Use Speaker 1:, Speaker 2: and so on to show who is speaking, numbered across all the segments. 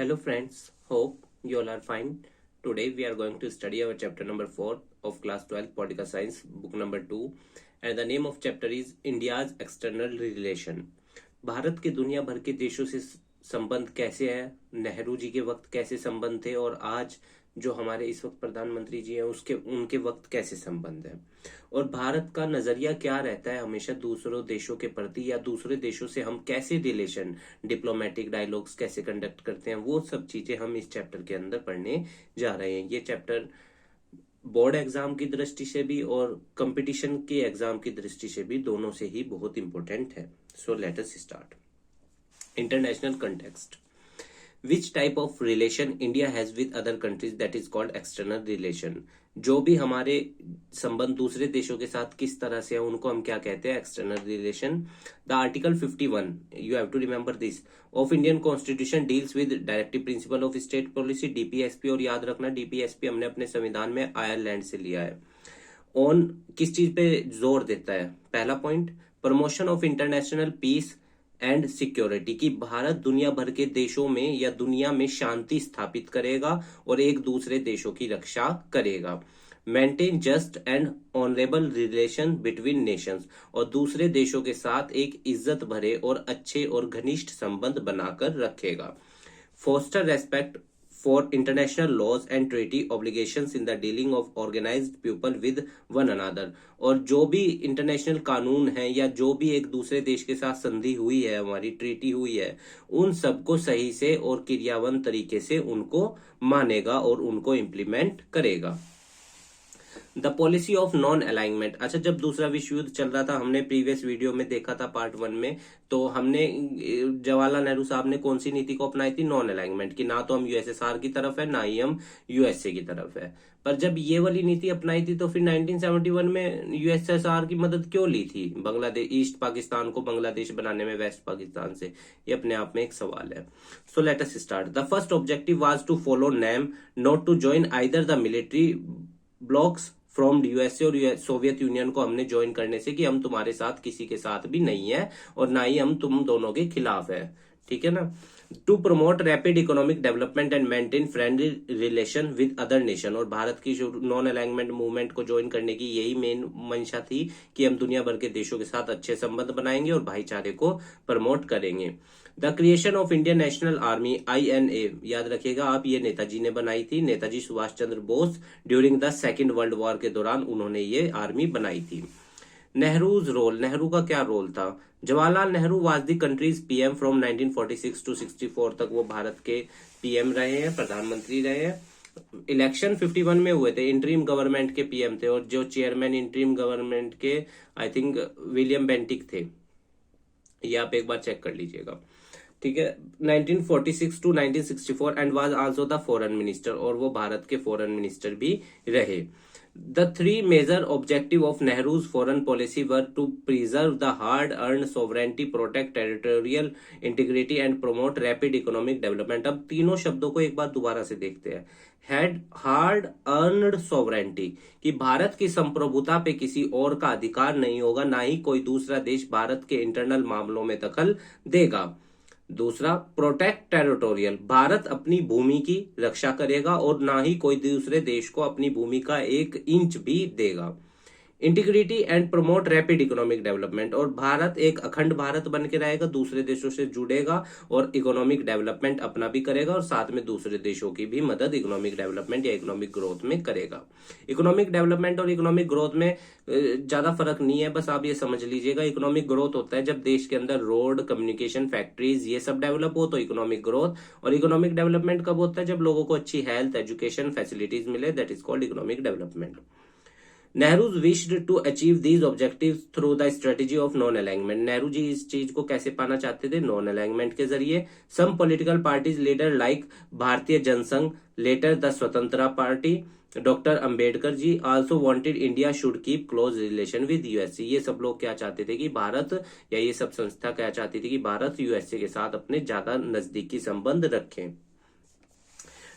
Speaker 1: Hello friends, hope you all are fine. Today we are going to study our chapter number 4 of class 12 Political Science, book number 2, and the name of chapter is India's External Relation. Bharat के दुनिया भर के देशों से संबंध कैसे है, नेहरू जी के वक्त कैसे संबंध थे और आज जो हमारे इस वक्त प्रधानमंत्री जी हैं उसके उनके वक्त कैसे संबंध है, और भारत का नजरिया क्या रहता है हमेशा दूसरों देशों के प्रति, या दूसरे देशों से हम कैसे रिलेशन डिप्लोमेटिक डायलॉग्स कैसे कंडक्ट करते हैं, वो सब चीजें हम इस चैप्टर के अंदर पढ़ने जा रहे हैं। ये चैप्टर बोर्ड एग्जाम की दृष्टि से भी और कंपटीशन के एग्जाम की दृष्टि से भी दोनों से ही बहुत इंपॉर्टेंट है। So let us start. International context. Which type of relation India has with other countries, that is called external relation। जो भी हमारे संबंध दूसरे देशों के साथ किस तरह से है उनको हम क्या कहते हैं, external relation. The article 51, you have to remember this, of Indian constitution deals with directive principle of state policy, DPSP. और याद रखना डीपीएसपी हमने अपने संविधान में आयरलैंड से लिया है। ऑन किस चीज पे जोर देता है, पहला point, promotion of international peace and security, की भारत दुनिया भर के देशों में या दुनिया में शांति स्थापित करेगा और एक दूसरे देशों की रक्षा करेगा। Maintain just and honourable relation between Nations, और दूसरे देशों के साथ एक इज्जत भरे और अच्छे और घनिष्ठ संबंध बनाकर रखेगा। Foster respect for international laws and treaty obligations in the dealing of organized people with one another, और जो भी इंटरनेशनल कानून है या जो भी एक दूसरे देश के साथ संधि हुई है, हमारी ट्रीटी हुई है, उन सबको सही से और क्रियान्वयन तरीके से उनको मानेगा और उनको इम्प्लीमेंट करेगा। The policy of non alignment. अच्छा, जब दूसरा विश्व युद्ध चल रहा था, हमने प्रीवियस वीडियो में देखा था पार्ट 1 में, तो हमने जवाहरलाल नेहरू साहब ने कौन सी नीति को अपनाई थी, नॉन अलाइनमेंट की। ना तो हम यूएसएसआर की तरफ है ना ही हम यूएसए की तरफ है। पर जब ये वाली नीति अपनाई थी तो फिर 1971 में यूएसएसआर की मदद क्यों ली थी बांग्लादेश, ईस्ट पाकिस्तान को बांग्लादेश बनाने में वेस्ट पाकिस्तान से, ये अपने आप में एक सवाल है। So let us start. The first objective was to follow name, not to join either the military blocks from USA, और सोवियत यूनियन को हमने ज्वाइन करने से कि हम तुम्हारे साथ किसी के साथ भी नहीं है और ना ही हम तुम दोनों के खिलाफ है, ठीक है ना। To promote rapid economic development and maintain friendly relation with other nation, और भारत की जो नॉन अलाइनमेंट मूवमेंट को ज्वाइन करने की यही मेन मंशा थी कि हम दुनिया भर के देशों के साथ अच्छे संबंध बनाएंगे और भाईचारे को प्रमोट करेंगे। The creation of Indian national army, INA, याद रखिएगा आप, ये नेताजी ने बनाई थी, Netaji Subhash Chandra Bose during the second world war के दौरान उन्होंने ये आर्मी बनाई थी। नेहरूज रोल, नेहरू का क्या रोल था। Jawaharlal Nehru was the country's PM from 1946 to 64 तक वो भारत के पीएम रहे हैं, प्रधानमंत्री रहे हैं। इलेक्शन 51 में हुए थे, इंटरिम गवर्नमेंट के पीएम थे, और जो चेयरमैन इंटरिम गवर्नमेंट के आई थिंक विलियम बेंटिक थे, ये आप एक बार चेक कर लीजिएगा, ठीक है। 1946 to 1964 and was also the foreign minister, और वो भारत के फॉरेन मिनिस्टर भी रहे। The three major objective of Nehru's foreign policy were to preserve the hard-earned sovereignty, protect territorial integrity and promote rapid economic development। अब तीनों शब्दों को एक बार दोबारा से देखते हैं। हार्ड अर्नड सोवरेंटी, कि भारत की संप्रभुता पे किसी और का अधिकार नहीं होगा, ना ही कोई दूसरा देश भारत के इंटरनल मामलों में दखल देगा। दूसरा, प्रोटेक्ट टेरिटोरियल, भारत अपनी भूमि की रक्षा करेगा और ना ही कोई दूसरे देश को अपनी भूमि का 1 इंच भी देगा। Integrity and promote rapid economic development, और भारत एक अखंड भारत बन के रहेगा, दूसरे देशों से जुड़ेगा और इकोनॉमिक डेवलपमेंट अपना भी करेगा और साथ में दूसरे देशों की भी मदद इकोनॉमिक डेवलपमेंट या इकोनॉमिक ग्रोथ में करेगा। इकोनॉमिक डेवलपमेंट और इकोनॉमिक ग्रोथ में ज्यादा फर्क नहीं है, बस आप ये समझ लीजिएगा। इकोनॉमिक ग्रोथ होता है जब देश के अंदर रोड, कम्युनिकेशन, फैक्ट्रीज, ये सब डेवलप हो तो इकोनॉमिक ग्रोथ, और इकोनॉमिक डेवलपमेंट कब होता है, जब लोगों को अच्छी हेल्थ, एजुकेशन फैसिलिटीज मिले, that is called economic development. Nehru wished to achieve these objectives through the strategy of non alignment, Nehru ji इस चीज को कैसे पाना चाहते थे, नॉन अलाइनमेंट के जरिए। Some political parties leader like Bharatiya Jansangh, later the Swatantra party, doctor Ambedkar ji also wanted India should keep close relation with USA. ये सब लोग क्या चाहते थे कि भारत, या ये सब संस्था क्या चाहती थी कि भारत यूएसए के साथ अपने ज्यादा नजदीकी संबंध रखें।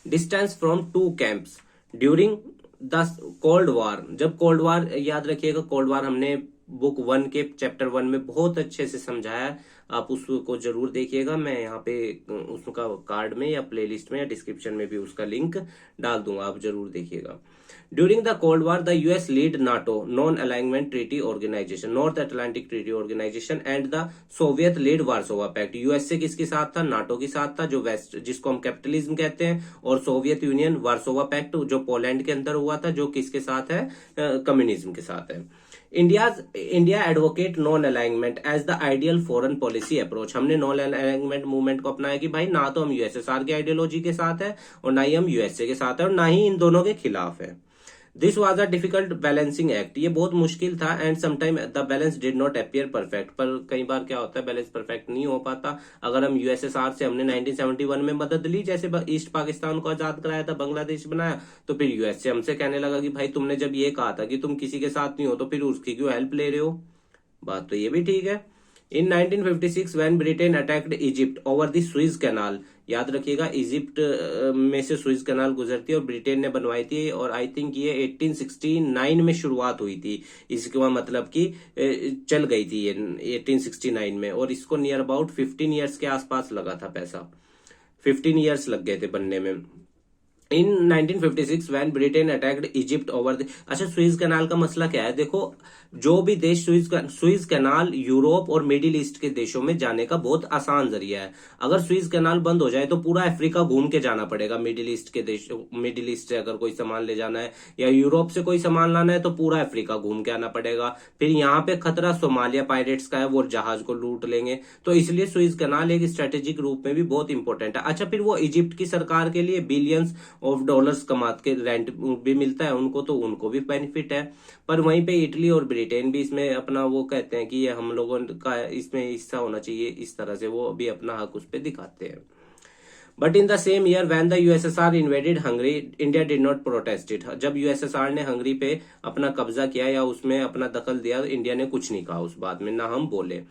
Speaker 1: Distance from two camps during the cold war, जब कोल्ड वार, याद रखिएगा कोल्ड वार हमने बुक 1 के चैप्टर 1 में बहुत अच्छे से समझाया है, आप उसको जरूर देखिएगा। मैं यहाँ पे उसका कार्ड में या प्लेलिस्ट में या डिस्क्रिप्शन में भी उसका लिंक डाल दूंगा, आप जरूर देखिएगा। During the cold war the US lead NATO non alignment treaty organisation, north Atlantic treaty organisation and the Soviet lead Warsaw pact. US से किसके साथ था? नाटो के साथ था, जो वेस्ट जिसको हम कैपिटलिज्म कहते हैं, और सोवियत यूनियन वार्सोवा पैक्ट जो पोलैंड के अंदर हुआ था, जो किसके साथ है? कम्युनिज्म के साथ है। India advocate non alignment as the ideal foreign policy approach. हमने नॉन अलाइनमेंट मूवमेंट को अपनाया कि भाई ना तो हम यूएसएसआर की आइडियोलॉजी के साथ है और ना ही हम यूएसए के साथ है और ना ही इन दोनों के खिलाफ है। This was a difficult balancing act, ये बहुत मुश्किल था। And sometime the balance did not appear perfect, पर कई बार क्या होता है बैलेंस परफेक्ट नहीं हो पाता। अगर हम यूएसएसआर से हमने 1971 में मदद ली, जैसे ईस्ट पाकिस्तान को आजाद कराया था, बांग्लादेश बनाया, तो फिर यूएसए हमसे कहने लगा कि भाई तुमने जब ये कहा था कि तुम किसी के साथ नहीं हो तो फिर उसकी क्यों हेल्प ले रहे हो? बात तो ये भी ठीक है। इन 1956 when Britain attacked Egypt over the Swiss canal, याद रखिएगा इजिप्ट में से सुइज कैनाल गुजरती है और ब्रिटेन ने बनवाई थी, और आई थिंक ये 1869 में शुरुआत हुई थी। इसका मतलब कि चल गई थी ये 1869 में, और इसको नियर अबाउट 15 ईयर्स के आसपास लगा था पैसा, 15 ईयर्स लग गए थे बनने में। इन 1956 when Britain attacked Egypt over the, अच्छा सुइज कैनाल का मसला क्या है? देखो जो भी देश सुइज कैनाल यूरोप और मिडिल ईस्ट के देशों में जाने का बहुत आसान जरिया है। अगर सुइज कैनाल बंद हो जाए तो पूरा अफ्रीका घूम के जाना पड़ेगा। मिडिल ईस्ट के देश, मिडिल ईस्ट से अगर कोई सामान ले जाना है या यूरोप से कोई सामान लाना है तो पूरा अफ्रीका घूम के आना पड़ेगा। फिर यहाँ पे खतरा सोमालिया पायरेट्स का है, वो जहाज को लूट लेंगे, तो इसलिए सुइज कैनाल एक स्ट्रेटेजिक रूप में भी बहुत इंपॉर्टेंट है। अच्छा फिर वो इजिप्ट की सरकार के लिए बिलियंस ऑफ डॉलर्स कमाते के रेंट भी मिलता है उनको, तो उनको भी बेनिफिट है। पर वहीं पे इटली और ब्रिटेन भी इसमें अपना वो कहते हैं कि ये हम लोगों का इसमें हिस्सा होना चाहिए, इस तरह से वो भी अपना हक उस पर दिखाते हैं। But in the same year when the USSR invaded Hungary India did not protest it. जब यूएसएसआर ने हंगरी पे अपना कब्जा किया या उसमें अपना दखल दिया, इंडिया ने कुछ नहीं कहा उस बात में, ना हम बोले।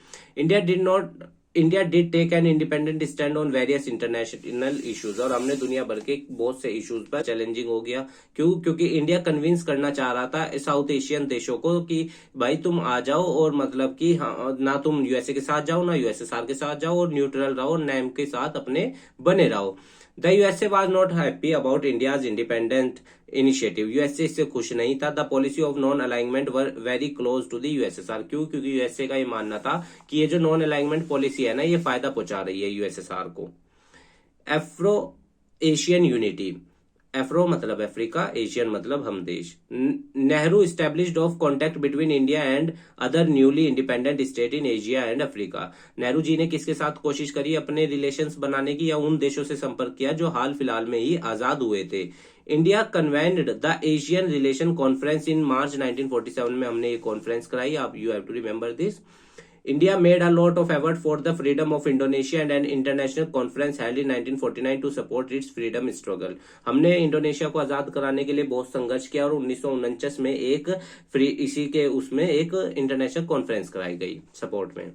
Speaker 1: India did take an independent stand on various international issues, और हमने दुनिया भर के बहुत से इश्यूज पर चैलेंजिंग हो गया। क्योंकि इंडिया कन्विंस करना चाह रहा था साउथ एशियन देशों को कि भाई तुम आ जाओ, और मतलब कि हाँ, ना तुम यूएसए के साथ जाओ ना यूएसएसआर के साथ जाओ, और न्यूट्रल रहो, नैम के साथ अपने बने रहो। The USA was not happy about India's independent initiative, USA इससे खुश नहीं था। The policy of non alignment were very close to the USSR, क्योंकि यूएसए का ये मानना था कि ये जो नॉन अलाइनमेंट पॉलिसी है ना, ये फायदा पहुंचा रही है यूएसएसआर को। एफ्रो एशियन यूनिटी, एफ्रो मतलब अफ्रीका, एशियन मतलब हम देश। Nehru established of contact between India and other newly independent state in Asia and Africa. Nehru ji ने किसके साथ कोशिश करी अपने रिलेशंस बनाने की, या उन देशों से संपर्क किया जो हाल फिलहाल में ही आजाद हुए थे। India convened the Asian relation conference in March 1947 में हमने ये कॉन्फ्रेंस कराई, आप you have to remember this. India made a lot of effort for the freedom of Indonesia and an international conference held in 1949 to support its freedom struggle. हमने Indonesia को आजाद कराने के लिए बहुत संघर्ष किया, और 1949 में एक इसी के उसमें एक इंटरनेशनल कॉन्फ्रेंस कराई गई सपोर्ट में।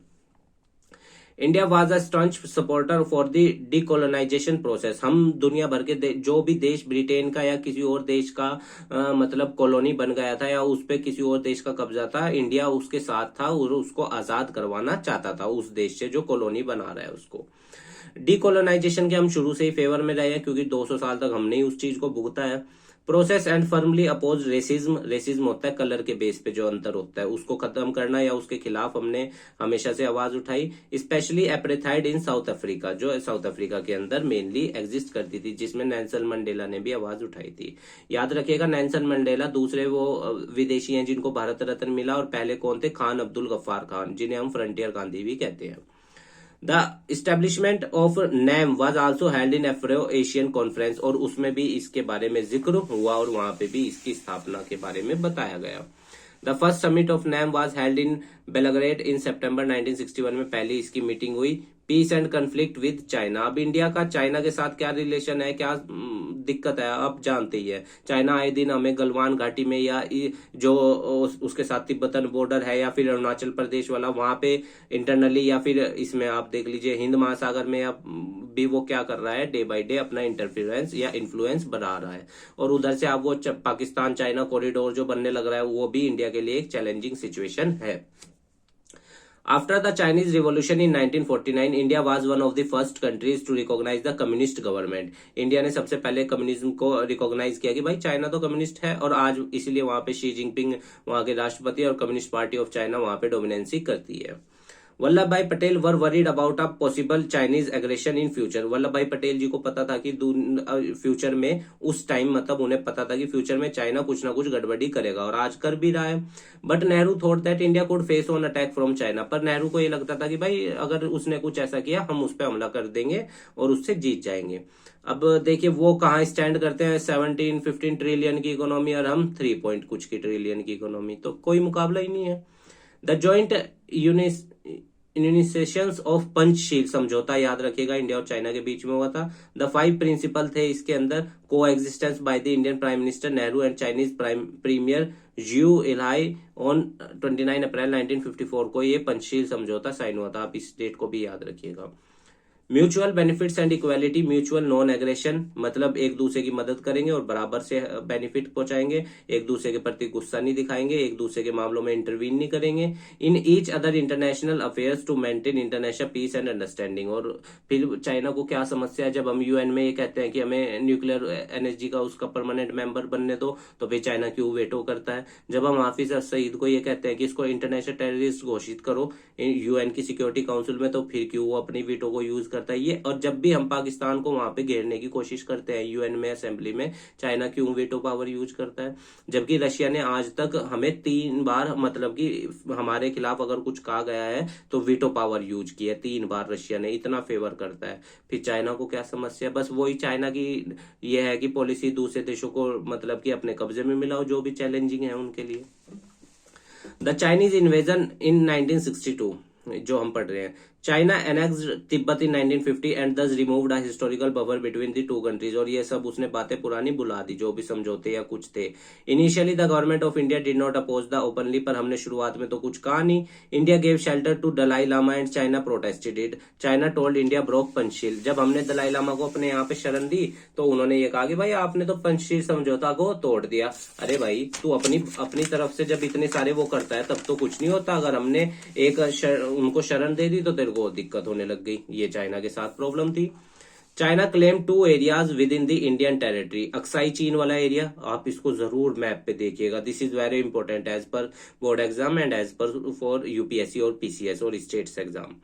Speaker 1: India was a staunch supporter for the decolonisation process, हम दुनिया भर के जो भी देश ब्रिटेन का या किसी और देश का मतलब कॉलोनी बन गया था या उस पे किसी और देश का कब्जा था, इंडिया उसके साथ था और उसको आजाद करवाना चाहता था उस देश से जो कॉलोनी बना रहा है उसको। डिकोलोनाइजेशन के हम शुरू से ही फेवर में रहे हैं, क्योंकि 200 साल तक हमने ही उस चीज को भुगता है। Process and firmly oppose racism, racism होता है कलर के बेस पे जो अंतर होता है, उसको खत्म करना या उसके खिलाफ हमने हमेशा से आवाज उठाई। स्पेशली एपरेथाइड इन साउथ अफ्रीका, जो साउथ अफ्रीका के अंदर मेनली एग्जिस्ट करती थी, जिसमें नेल्सन मंडेला ने भी आवाज उठाई थी। याद रखिएगा नेल्सन मंडेला दूसरे वो विदेशी हैं जिनको भारत रत्न मिला, और पहले कौन थे? खान अब्दुल गफ्फार खान, जिन्हें हम फ्रंटियर गांधी भी कहते हैं। The establishment of NAM was also held in Afro Asian conference, और उसमें भी इसके बारे में जिक्र हुआ और वहां पे भी इसकी स्थापना के बारे में बताया गया। The first summit of NAM was held in Belgrade in September 1961 में पहली इसकी मीटिंग हुई। Peace and conflict with China, अब इंडिया का चाइना के साथ क्या रिलेशन है, क्या दिक्कत है, आप जानते ही है। चाइना आए दिन हमें गलवान घाटी में या जो उसके साथ तिब्बतन बॉर्डर है या फिर अरुणाचल प्रदेश वाला, वहां पे इंटरनली या फिर इसमें आप देख लीजिए हिंद महासागर में अब भी वो क्या कर रहा है, डे बाय डे अपना इंटरफेरेंस या इन्फ्लुएंस बढ़ा रहा है। और उधर से अब वो पाकिस्तान चाइना कॉरिडोर जो बनने लग रहा है, वो भी इंडिया के लिए एक चैलेंजिंग सिचुएशन है। After the Chinese Revolution in 1949, India was one of the first countries to recognize the communist government. India ने सबसे पहले कम्युनिज्म को रिकॉग्नाइज किया कि भाई चाइना तो कम्युनिस्ट है, और आज इसीलिए वहां पे शी जिनपिंग वहां के राष्ट्रपति और कम्युनिस्ट पार्टी ऑफ चाइना वहां पे डोमिनेंसी करती है। Vallabh Bhai Patel were worried about a possible Chinese aggression in future. Vallabh Bhai Patel जी को पता था कि फ्यूचर में, उस टाइम मतलब उन्हें पता था कि फ्यूचर में चाइना कुछ ना कुछ गड़बड़ी करेगा, और आज कर भी रहा है। But Nehru thought that India could face on attack from China. पर नेहरू को ये लगता था कि भाई अगर उसने कुछ ऐसा किया हम उस पर हमला कर देंगे और उससे जीत जाएंगे। अब देखिए वो कहाँ स्टैंड करते हैं, 17-15 ट्रिलियन की इकोनॉमी और हम 3 पॉइंट कुछ की ट्रिलियन की इकोनॉमी, तो कोई मुकाबला ही नहीं है। द जॉइंट इनिशिएशंस ऑफ पंचशील समझौता, याद रखिएगा, इंडिया और चाइना के बीच में हुआ था। द 5 प्रिंसिपल थे इसके अंदर, को existence by the Indian prime minister Nehru and Chinese premier Zhou Enlai on 29 अप्रैल 1954 को ये पंचशील समझौता साइन हुआ था। आप इस डेट को भी याद रखिएगा। Mutual benefits and equality, mutual non aggression, मतलब एक दूसरे की मदद करेंगे और बराबर से बेनिफिट पहुंचाएंगे, एक दूसरे के प्रति गुस्सा नहीं दिखाएंगे, एक दूसरे के मामलों में इंटरवीन नहीं करेंगे in each other international affairs to maintain international peace and understanding. और फिर चाइना को क्या समस्या है, जब हम यूएन में ये कहते हैं कि हमें न्यूक्लियर एनर्जी का उसका परमानेंट मेंबर बनने दो, तो फिर चाइना क्यों वेटो करता है। जब हम हाफिज सईद को ये कहते हैं कि इसको इंटरनेशनल टेररिस्ट घोषित करो यूएन की सिक्योरिटी काउंसिल में, तो फिर क्यों वो अपनी वीटो को यूज करता है ये। और जब भी हम पाकिस्तान को वहां पे घेरने की कोशिश करते हैं यूएन में असेंबली में, चाइना क्यों वीटो पावर यूज करता है। जबकि रशिया ने आज तक हमें 3 बार, मतलब कि हमारे खिलाफ अगर कुछ कहा गया है तो वीटो पावर यूज की है 3 बार रशिया ने, इतना फेवर करता है। फिर चाइना को क्या समस्या, बस वही चाइना की ये है कि पॉलिसी दूसरे देशों को मतलब कि अपने कब्जे में मिलाओ, जो भी चैलेंजिंग है उनके लिए। द चाइनीज इन्वेजन इन 1962 जो हम पढ़ रहे हैं, China annexed Tibet in 1950 and thus removed a historical buffer between the 2 countries. और ये सब उसने बातें पुरानी बुला दी, जो भी समझौते या कुछ थे। Initially the government of India did not oppose the openly, पर हमने शुरुआत में तो कुछ कहा नहीं। India gave shelter to Dalai Lama and China protested it. China told India broke Panchsheel. जब हमने दलाई लामा को अपने यहाँ पे शरण दी तो उन्होंने ये कहा कि भाई आपने तो पंचशील समझौता को तोड़ दिया। अरे भाई तू अपनी तरफ से जब इतने सारे वो करता है तब तो कुछ नहीं होता, अगर हमने एक उनको शरण दे दी तो तेरे को दिक्कत होने लग गई। ये चाइना के साथ प्रॉब्लम थी। China claim 2 areas within the Indian territory. Aksai Chin वाला एरिया, आप इसको जरूर मैप पे देखिएगा, this is very important as per board exam and as per for UPSC और पीसीएस और states exam.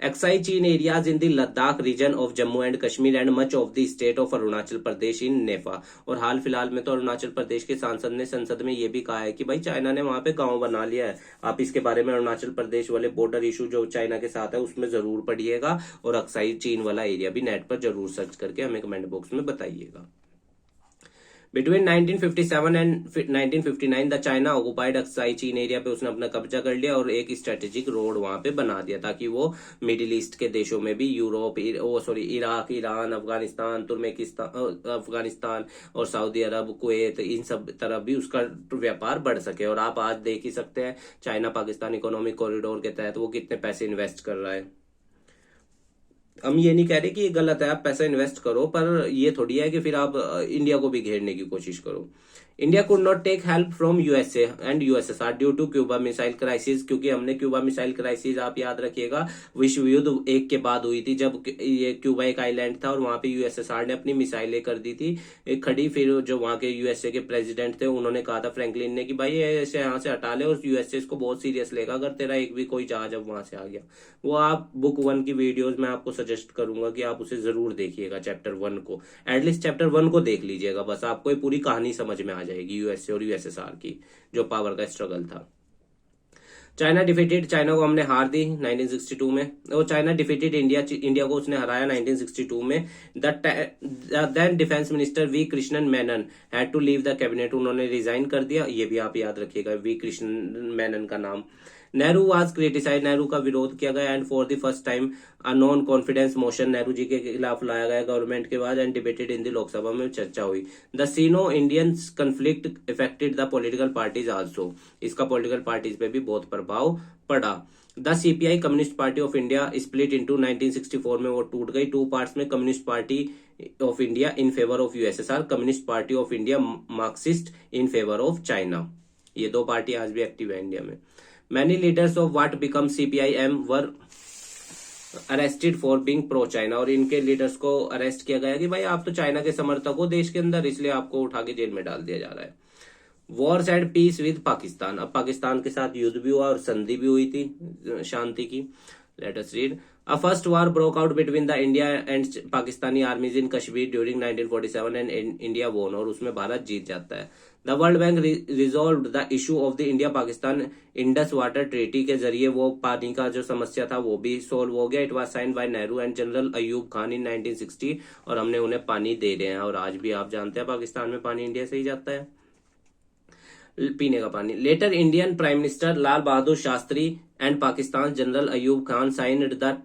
Speaker 1: Aksai Chin areas in the Ladakh region of Jammu and Kashmir and much of the state of Arunachal Pradesh in नेफा। और हाल फिलहाल में तो अरुणाचल प्रदेश के सांसद ने संसद में ये भी कहा है कि भाई चाइना ने वहां पे गांव बना लिया है। आप इसके बारे में अरुणाचल प्रदेश वाले बॉर्डर इशू जो चाइना के साथ है उसमें जरूर पढ़िएगा, और अक्साई चीन वाला एरिया भी नेट पर जरूर सर्च करके हमें कमेंट बॉक्स में बताइएगा। Between 1957 and 1959 the China occupied Aksai चीन एरिया पे उसने अपना कब्जा कर लिया और एक स्ट्रेटेजिक रोड वहां पे बना दिया ताकि वो मिडिल ईस्ट के देशों में भी, Europe, Iraq, Iran, Afghanistan, Turkmenistan, Afghanistan और सऊदी अरब, कुवैत, इन सब तरफ भी उसका व्यापार बढ़ सके। और आप आज देख ही सकते हैं चाइना पाकिस्तान इकोनॉमिक कॉरिडोर के तहत वो कितने पैसे इन्वेस्ट कर रहा है। हम ये नहीं कह रहे कि ये गलत है, आप पैसा इन्वेस्ट करो, पर ये थोड़ी है कि फिर आप इंडिया को भी घेरने की कोशिश करो। India could not take help from USA and USSR due to Cuba missile crisis, क्योंकि हमने क्यूबा मिसाइल क्राइसिस, आप याद रखिएगा, विश्व युद्ध 1 के बाद हुई थी, जब ये क्यूबा एक आइलैंड था और वहां पे यूएसएसआर ने अपनी मिसाइलें कर दी थी एक खड़ी। फिर जो वहां के यूएसए के प्रेसिडेंट थे उन्होंने कहा था फ्रैंकलिन ने कि भाई ऐसे यहाँ से हटा ले, और यूएसए इसको बहुत सीरियस लेगा अगर तेरा एक भी कोई जहाज अब वहां से आ गया। वो आप बुक 1 की वीडियोज में आपको सजेस्ट करूंगा कि आप उसे जरूर देखिएगा, चैप्टर 1 को, एटलीस्ट चैप्टर 1 को देख लीजिएगा, बस आपको ये पूरी कहानी समझ में आ जाएगी यूएसए और यूएसएसआर की जो पावर का स्ट्रगल था। चाइना डिफीटेड, चाइना को हमने हार दी 1962 में, और चाइना डिफीटेड इंडिया को उसने हराया 1962 में। Then defence minister V Krishnan Menon had to leave the cabinet, उन्होंने रिजाइन कर दिया, ये भी आप याद रखिएगा वी कृष्णन मेनन का नाम। नेहरू वाज क्रिटिसाइज, नेहरू का विरोध किया गया, and for the first time a non confidence motion Nehru ji के खिलाफ लाया गया गवर्नमेंट के बाद, and debated in the Lok Sabha में चर्चा हुई। The Sino Indian conflict affected the political parties also, इसका पॉलिटिकल पार्टीज पे भी बहुत प्रभाव पड़ा। The CPI communist party of India split into 1964 में वो टूट गई टू पार्ट्स में, communist party of India in favour of USSR, communist party of India Marxist in favour of China. ये दो पार्टी आज भी एक्टिव है इंडिया में। Many leaders of what become CPIM were arrested for being pro China, और इनके leaders को arrest किया गया कि भाई आप तो चाइना के समर्थक हो देश के अंदर, इसलिए आपको उठा के जेल में डाल दिया जा रहा है। Wars and peace with Pakistan, अब पाकिस्तान के साथ युद्ध भी हुआ और संधि भी हुई थी शांति की। Late us read. A first war broke out between the India and Pakistani armies in Kashmir during 1947 and India won, और उसमें भारत जीत जाता है। The World Bank resolved the issue of the India-Pakistan Indus Water Treaty के जरिए वो पानी का जो समस्या था वो भी सोल्व हो गया। It was signed by Nehru and General Ayub Khan in 1960, और हमने उन्हें पानी दे रहे हैं, और आज भी आप जानते हैं पाकिस्तान में पानी इंडिया से ही जाता है, पीने का पानी। Later Indian prime minister Lal Bahadur Shastri and Pakistan general Ayub Khan signed the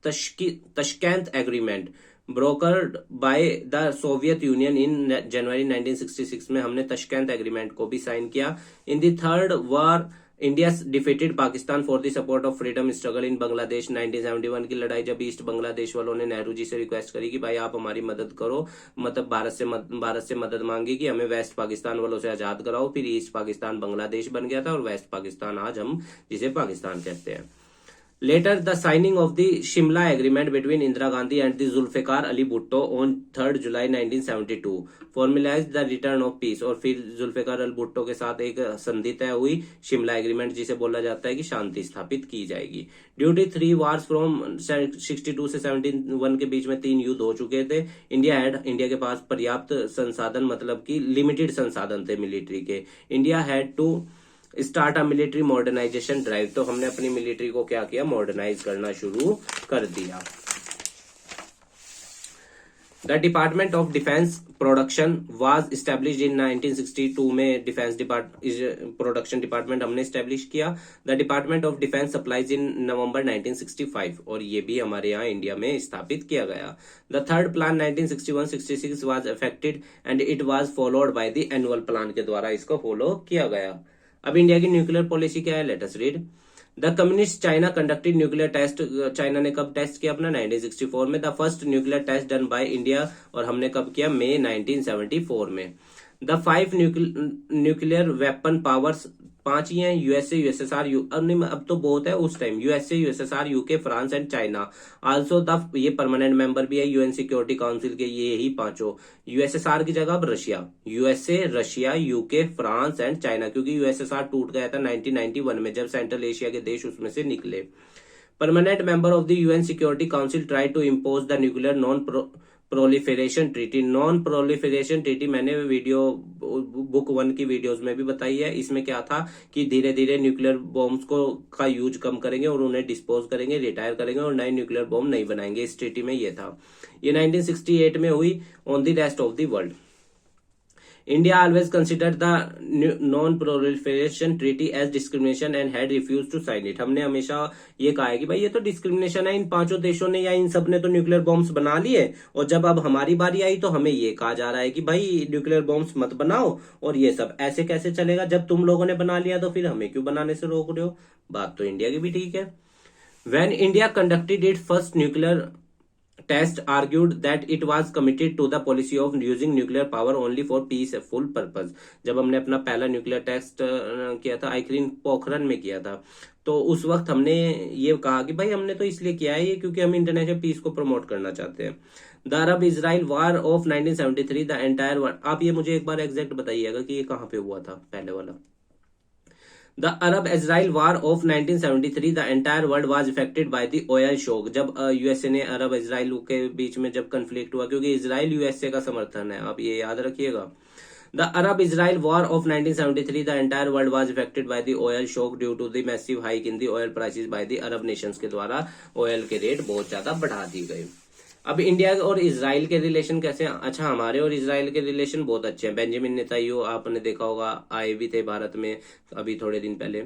Speaker 1: Tashkent agreement brokered by the Soviet union in January 1966 में हमने तशकैंत एग्रीमेंट को भी साइन किया। In the third war India defeated Pakistan for the support of freedom struggle in Bangladesh. 1971 की लड़ाई जब east Bangladesh वालों ने नेहरू जी से रिक्वेस्ट करी कि भाई आप हमारी मदद करो, मतलब भारत से मदद मांगी कि हमें वेस्ट पाकिस्तान वालों से आजाद कराओ, फिर ईस्ट पाकिस्तान बांग्लादेश बन गया था, और वेस्ट पाकिस्तान आज हम जिसे पाकिस्तान कहते हैं। Later, the signing of the Shimla Agreement between Indira Gandhi and the Zulfikar Ali Bhutto on 3rd July 1972 formalized the return of peace, और फिर जुल्फिकार अली भुट्टो के साथ एक संधि तय हुई, शिमला एग्रीमेंट, जिसे बोला जाता है कि शांति स्थापित की जाएगी। ड्यूटी 3 वार्स फ्रॉम 62 से 71 के बीच में 3 युद्ध हो चुके थे। इंडिया के पास पर्याप्त संसाधन, मतलब कि लिमिटेड संसाधन थे मिलिट्री के। India had to start a military modernisation drive, तो हमने अपनी मिलिट्री को क्या किया, मॉडर्नाइज करना शुरू कर दिया। The department of defence production was established in 1962 में डिफेंस प्रोडक्शन डिपार्टमेंट हमने एस्टेब्लिश किया। The department of defence supplies in November 1965, और ये भी हमारे यहाँ इंडिया में स्थापित किया गया। The third plan 1961-66 was affected and it was followed by the annual plan के द्वारा इसको फॉलो किया गया। अब इंडिया की न्यूक्लियर पॉलिसी क्या है, let us read. The communist China conducted nuclear test, China ने कब टेस्ट किया अपना, 1964 में। The first nuclear test done by India, और हमने कब किया, मई 1974 में। द 5 न्यूक्लियर वेपन पावर्स, 5 ही हैं, यूएसए, यूएसएसआर, अब तो बहुत है, उस time USA, USSR, UK, France and China. Also the ये परमानेंट मेंबर भी है यूएन सिक्योरिटी काउंसिल के, ये ही पांचों। यूएसएसआर की जगह अब Russia, USA, Russia, UK, France and China, क्योंकि यूएसएसआर टूट गया था 1991 में जब सेंट्रल एशिया के देश उसमें से निकले। Permanent member of the UN security council try to impose the nuclear non proliferation treaty. Non proliferation treaty मैंने वीडियो बुक 1 की वीडियोस में भी बताई है। इसमें क्या था कि धीरे धीरे न्यूक्लियर बॉम्ब्स को का यूज कम करेंगे और उन्हें डिस्पोज करेंगे, रिटायर करेंगे, और नए न्यूक्लियर बॉम्ब नहीं बनाएंगे। इस ट्रीटी में ये था। ये 1968 में हुई on the rest of the world. India always considered the non-proliferation treaty as discrimination and had refused to sign it। हमने हमेशा ये कहा है कि भाई ये तो डिस्क्रिमिनेशन है, इन पांचों देशों ने या इन सब ने तो न्यूक्लियर बॉम्ब्स बना लिए, और जब अब हमारी बारी आई तो हमें ये कहा जा रहा है कि भाई न्यूक्लियर बॉम्ब्स मत बनाओ, और ये सब ऐसे कैसे चलेगा, जब तुम लोगों ने बना लिया तो फिर हमें क्यों बनाने से रोक रहे हो। बात तो इंडिया की भी ठीक है। When India conducted its first nuclear test, argued that it was committed to the policy of using nuclear power only for peaceful purpose। जब हमने अपना पहला न्यूक्लियर टेस्ट किया था, आई थिंक पोखरण में किया था, तो उस वक्त हमने ये कहा कि भाई हमने तो इसलिए किया है ये क्योंकि हम इंटरनेशनल पीस को प्रमोट करना चाहते हैं। The Arab Israel war of 1973, the entire world, आप ये मुझे एक बार एग्जैक्ट बताइएगा कि ये कहाँ पे हुआ था पहले वाला। The Arab-Israel War of 1973, the entire world was affected by the oil shock। जब यूएसए ने अरब इजराइल के बीच में जब कन्फ्लिक्ट हुआ, क्योंकि इजराइल यूएसए का समर्थन है, आप ये याद रखिएगा। The Arab-Israel War of 1973, the entire world was affected by the oil shock due to the massive hike in the oil prices by the Arab nations के द्वारा ऑयल के रेट बहुत ज्यादा बढ़ा दिए गए। अब इंडिया और इसराइल के रिलेशन कैसे हैं? अच्छा, हमारे और इसराइल के रिलेशन बहुत अच्छे हैं। बेंजामिन नेतन्याहू आपने देखा होगा, आए भी थे भारत में अभी थोड़े दिन पहले।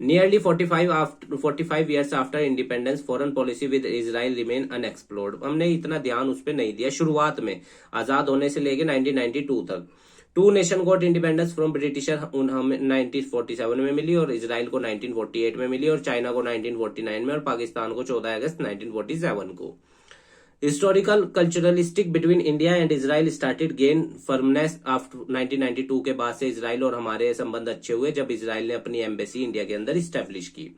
Speaker 1: Nearly 45 years after independence foreign policy with Israel remain unexplored. हमने इतना ध्यान उस पर नहीं दिया शुरुआत में, आजाद होने से लेके 1992 तक। Two nation got independence from Britisher हमें 1947 में मिली, और इसराइल को 1948 में मिली, और चाइना को 1949 में, और पाकिस्तान को 14 अगस्त 1947 को। Historical culturalistic between India and Israel started gain firmness after 1992 के बाद से इसराइल और हमारे संबंध अच्छे हुए जब इसराइल ने अपनी एम्बेसी इंडिया के अंदर इस्टेब्लिश की।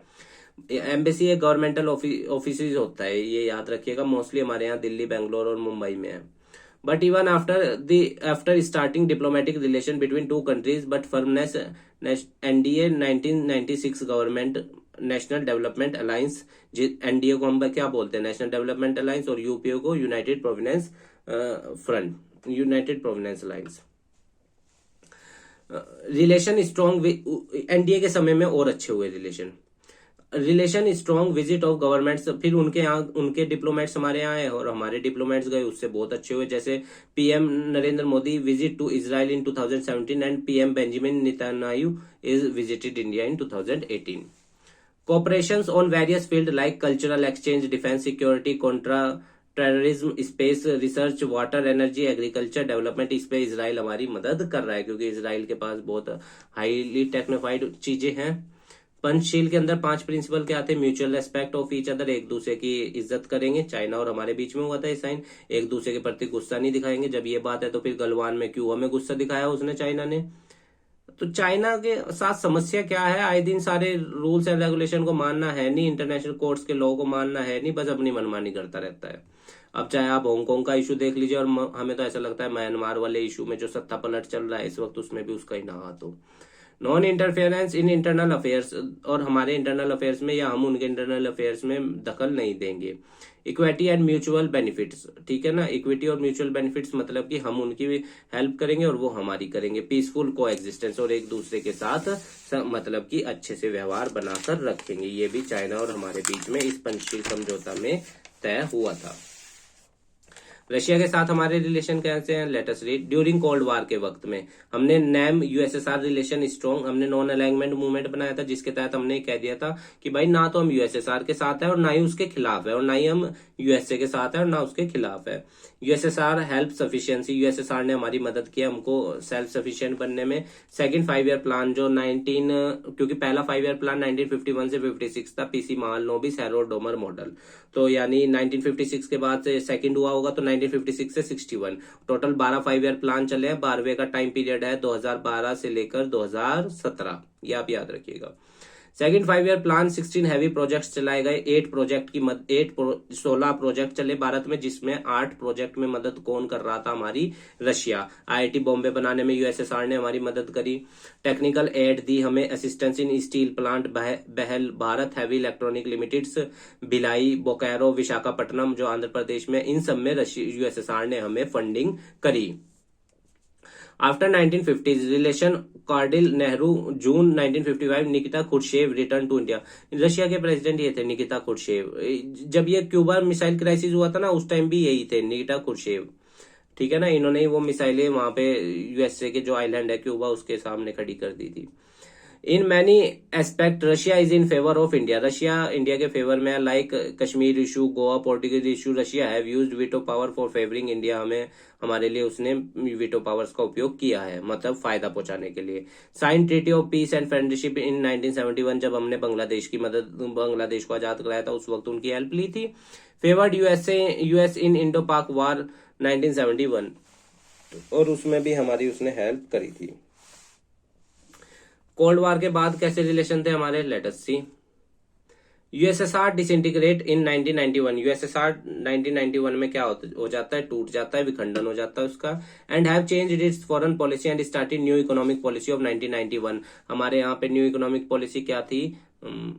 Speaker 1: एम्बेसी एक गवर्नमेंटल ऑफिस होता है, ये याद रखिएगा। मोस्टली हमारे यहाँ दिल्ली, बेंगलोर और मुंबई में है। But even after starting diplomatic relation between two countries but firmness, NDA 1996 government national development alliance, NDA को हम क्या बोलते हैं, नेशनल डेवलपमेंट अलायंस, और यूपीओ को United Providence front, United Providence alliance. Relation strong NDA के समय में और अच्छे हुए relation strong visit of governments, फिर उनके यहाँ उनके डिप्लोमेट्स हमारे यहाँ आए और हमारे डिप्लोमेट्स गए, उससे बहुत अच्छे हुए। जैसे PM Narendra Modi visit to Israel in 2017 and PM Benjamin Netanyahu is visited India in 2018। Cooperations on various fields like cultural exchange, defense, security, contra terrorism, space research, water, energy, agriculture, development, इस पे Israel हमारी मदद कर रहा है क्योंकि Israel के पास बहुत हाईली टेक्निफाइड चीजें हैं। पंचशील के अंदर 5 प्रिंसिपल क्या थे? Mutual respect of each other, एक दूसरे की इज्जत करेंगे। चाइना और हमारे बीच में हुआ था ये साइन। एक दूसरे के प्रति गुस्सा नहीं दिखाएंगे। जब ये बात है तो फिर गलवान में क्यों हमें गुस्सा दिखाया उसने, चाइना ने? तो चाइना के साथ समस्या क्या है? आए दिन सारे रूल्स एंड रेगुलेशन को मानना है नहीं, इंटरनेशनल कोर्ट्स के लॉ को मानना है नहीं, बस अपनी मनमानी करता रहता है। अब चाहे आप हांगकांग का इशू देख लीजिए, और हमें तो ऐसा लगता है म्यांमार वाले इशू में जो सत्ता पलट चल रहा है इस वक्त, उसमें भी उसका ही ना हाथ हो। Non interference in internal affairs, और हमारे इंटरनल अफेयर्स में या हम उनके इंटरनल अफेयर्स में दखल नहीं देंगे। इक्विटी एंड म्यूचुअल बेनिफिट्स, ठीक है ना। इक्विटी और म्यूचुअल बेनिफिट्स मतलब कि हम उनकी भी हेल्प करेंगे और वो हमारी करेंगे। पीसफुल को एग्जिस्टेंस, और एक दूसरे के साथ मतलब कि अच्छे से व्यवहार बनाकर रखेंगे। ये भी चाइना और हमारे बीच में इस पंचशील समझौता में तय हुआ था। रशिया के साथ हमारे रिलेशन कैसे हैं? Late us read. During cold war के वक्त में हमने नैम यूएसएसआर रिलेशन स्ट्रॉन्ग, हमने नॉन अलाइनमेंट मूवमेंट बनाया था जिसके तहत हमने कह दिया था कि भाई ना तो हम यूएसएसआर के साथ है और ना ही उसके खिलाफ है, और ना ही हम यूएसए के साथ है और ना उसके खिलाफ है। यूएसएसआर हेल्प सफिशियंसी, यूएसएसआर ने हमारी मदद की हमको सेल्फ सफिशिएंट बनने में। सेकंड 5 ईयर प्लान जो क्योंकि पहला 5 ईयर प्लान 1951 से 56 था, PC Mahalanobis Harold Domar model. तो यानी 1956 के बाद से सेकंड हुआ होगा तो 1956 से 61, टोटल 12 5 ईयर प्लान चले हैं। 12वें का टाइम पीरियड है 2012 से लेकर 2017, ये आप याद रखिएगा। Second 5 year plan 16 heavy projects चलाए गए। 16 प्रोजेक्ट चले भारत में, जिसमें 8 प्रोजेक्ट में मदद कौन कर रहा था? हमारी रशिया। आईआईटी बॉम्बे बनाने में यूएसएसआर ने हमारी मदद करी। टेक्निकल एड दी हमें, assistance in steel plant BHEL Bharat heavy electronic limiteds, Bhilai, Bokaro, Visakhapatnam जो आंध्र प्रदेश में, इन सब में यूएसएसआर ने हमें फंडिंग करी। After 1950s relation cordial Nehru, June 1955 Nikita Khrushchev return to India. Russia के प्रेसिडेंट ये थे निकिता खुर्शेव। जब ये क्यूबा मिसाइल क्राइसिस हुआ था ना, उस टाइम भी यही थे निकिता खुर्शेव, ठीक है ना। इन्होंने वो मिसाइलें वहां पे यूएसए के जो आइलैंड है क्यूबा, उसके सामने खड़ी कर दी थी। In many aspect Russia is in favour of India, Russia India के फेवर में। Like Kashmir issue, Goa Portuguese issue, Russia have used veto power for favouring India, हमारे लिए उसने वीटो पावर्स का उपयोग किया है, मतलब फायदा पहुंचाने के लिए। Sign treaty of peace and friendship in 1971, जब हमने बांग्लादेश को आजाद कराया था, उस वक्त उनकी हेल्प ली थी। फेवर्ड यूएस इन इंडो पाक वार 1971, और उसमें भी हमारी उसने हेल्प करी थी। कोल्ड वार के बाद कैसे रिलेशन थे हमारे? लेट अस सी। यूएसएसआर डिसइंटीग्रेट इन 1991, यूएसएसआर 1991 में क्या हो जाता है? टूट जाता है, विखंडन हो जाता है उसका। And have changed its foreign policy and started new economic policy of 1991, हमारे यहाँ पे न्यू इकोनॉमिक पॉलिसी क्या थी?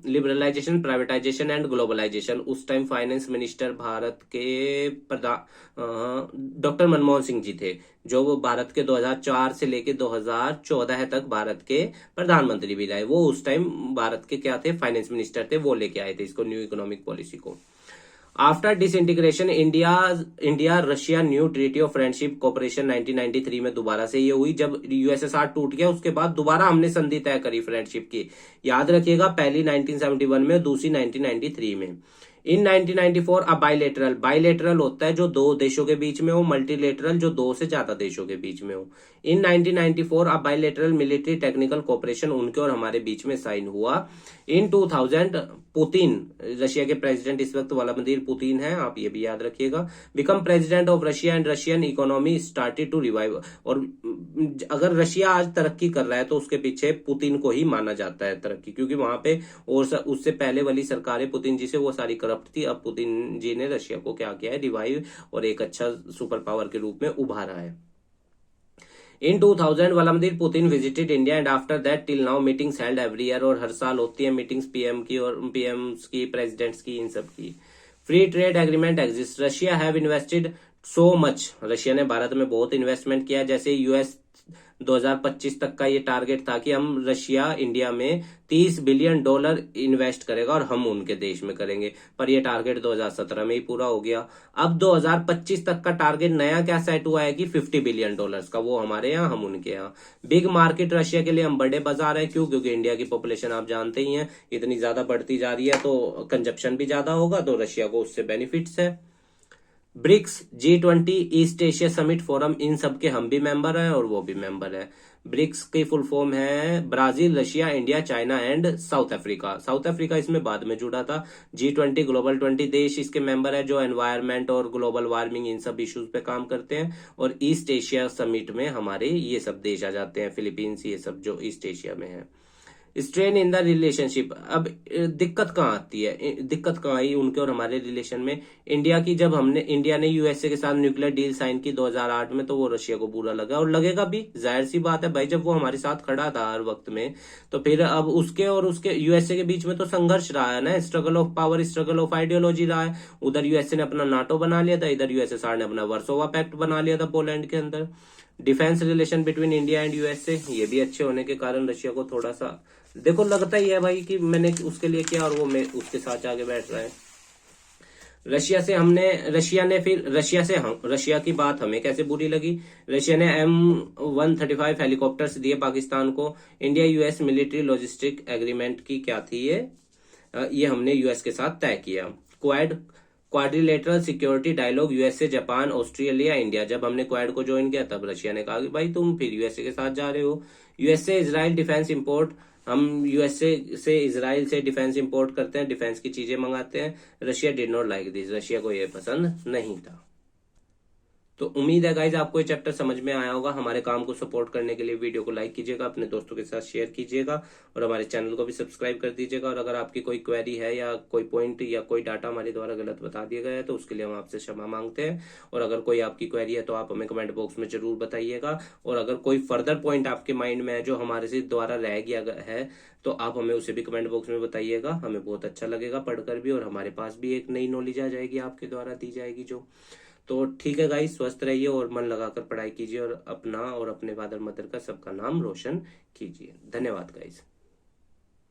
Speaker 1: Liberalisation, privatisation and globalisation. उस टाइम फाइनेंस मिनिस्टर भारत के डॉक्टर मनमोहन सिंह जी थे, जो भारत के 2004 से लेके 2014 तक भारत के प्रधानमंत्री भी रहे। वो उस टाइम भारत के क्या थे? फाइनेंस मिनिस्टर थे, वो लेके आए थे इसको, न्यू इकोनॉमिक पॉलिसी को। After disintegration India Russia new treaty of friendship cooperation 1993 में दोबारा से ये हुई। जब यूएसएसआर टूट गया उसके बाद दोबारा हमने संधि तय करी फ्रेंडशिप की। याद रखिएगा, पहली 1971 में, दूसरी 1993 में। इन 1994 अब बाइलेटरल होता है जो दो देशों के बीच में हो, मल्टीलेटरल जो दो से ज्यादा देशों के बीच में हो। इन 1994 अब बाइलेटरल मिलिट्री टेक्निकल कोऑपरेशन उनके और हमारे बीच में साइन हुआ। इन 2000 पुतिन, रशिया के प्रेसिडेंट इस वक्त व्लादिमीर पुतिन है, आप ये भी याद रखिएगा, become president of Russia and Russian economy started to revive. और अगर रशिया आज तरक्की कर रहा है तो उसके पीछे पुतिन को ही माना जाता है तरक्की, क्योंकि वहां पे और उससे पहले वाली सरकारें पुतिन जी से वो सारी करप्ट थी। अब पुतिन जी ने रशिया को क्या किया है, रिवाइव और एक अच्छा सुपर पावर के रूप में उभारा है। इन 2000 Vladimir Putin visited India and after that till now meetings held every year, और हर साल होती है मीटिंग्स पीएम की और पीएम्स की, प्रेसिडेंट्स की, इन सब की। Free trade agreement exist, Russia have invested so much, Russia ने भारत में बहुत इन्वेस्टमेंट किया। जैसे यूएस 2025 तक का ये टारगेट था कि हम रशिया इंडिया में $30 बिलियन इन्वेस्ट करेगा और हम उनके देश में करेंगे, पर ये टारगेट 2017 में ही पूरा हो गया। अब 2025 तक का टारगेट नया क्या सेट हुआ है कि $50 बिलियन का, वो हमारे यहाँ, हम उनके यहाँ। बिग मार्केट रशिया के लिए हम बड़े बाजार है, क्यों? क्योंकि इंडिया की पॉपुलेशन आप जानते ही हैं इतनी ज्यादा बढ़ती जा रही है, तो कंजप्शन भी ज्यादा होगा, तो रशिया को उससे बेनिफिट्स है। BRICS, G20, east Asia summit forum, इन सब के हम भी मेंबर हैं और वो भी मेंबर है। ब्रिक्स की फुल फॉर्म है Brazil, Russia, India, China and south Africa. South Africa इसमें बाद में जुड़ा था। G20 ग्लोबल 20 देश इसके मेंबर है जो एनवायरमेंट और ग्लोबल वार्मिंग इन सब इश्यूज पे काम करते हैं। और ईस्ट एशिया समिट में हमारे ये सब देश आ जाते हैं, फिलीपींस, ये सब जो ईस्ट एशिया में है। स्ट्रेन इन द रिलेशनशिप, अब दिक्कत कहाँ आती है, दिक्कत कहाँ आई उनके और हमारे रिलेशन में? इंडिया ने यूएसए के साथ न्यूक्लियर डील साइन की 2008 में, तो वो रशिया को बुरा लगा और लगेगा भी, जाहिर सी बात है भाई, जब वो हमारे साथ खड़ा था हर वक्त में। तो फिर अब उसके और उसके यूएसए के बीच में तो संघर्ष रहा है ना, struggle of power, struggle of ideology रहा है। उधर यूएसए ने अपना नाटो बना लिया था, इधर यूएसएसआर ने अपना वर्सोवा पैक्ट बना लिया था पोलैंड के अंदर। Defence relation between India and USA, ये भी अच्छे होने के कारण रशिया को थोड़ा सा देखो लगता ही है भाई कि मैंने उसके लिए किया और वो मैं उसके साथ आगे बैठ रहा है। रशिया की बात हमें कैसे बुरी लगी? रशिया ने M135 हेलीकॉप्टर्स दिए पाकिस्तान को। India US military logistic agreement की क्या थी ये हमने यूएस के साथ तय किया। Quadrilateral security dialogue, USA, Japan, Australia, India. जब हमने क्वाड को ज्वाइन किया तब रशिया ने कहा कि भाई तुम फिर यूएसए के साथ जा रहे हो। यूएसए इजराइल डिफेंस इंपोर्ट, हम यूएसए से इजराइल से डिफेंस इंपोर्ट करते हैं, डिफेंस की चीजें मंगाते हैं। Russia did not like this, Russia को यह पसंद नहीं था। तो उम्मीद है गाइज आपको ये चैप्टर समझ में आया होगा। हमारे काम को सपोर्ट करने के लिए वीडियो को लाइक कीजिएगा, अपने दोस्तों के साथ शेयर कीजिएगा और हमारे चैनल को भी सब्सक्राइब कर दीजिएगा। और अगर आपकी कोई क्वेरी है या कोई पॉइंट या कोई डाटा हमारे द्वारा गलत बता दिया गया है तो उसके लिए हम आपसे क्षमा मांगते हैं। और अगर कोई आपकी क्वेरी है तो आप हमें कमेंट बॉक्स में जरूर बताइएगा। और अगर कोई फर्दर पॉइंट आपके माइंड में है जो हमारे से द्वारा रह गया है तो आप हमें उसे भी कमेंट बॉक्स में बताइएगा। हमें बहुत अच्छा लगेगा पढ़कर भी, और हमारे पास भी एक नई नॉलेज आ जाएगी आपके द्वारा दी जाएगी जो। तो ठीक है गाइस, स्वस्थ रहिए और मन लगाकर पढ़ाई कीजिए और अपना और अपने फादर मदर का सबका नाम रोशन कीजिए। धन्यवाद गाइस।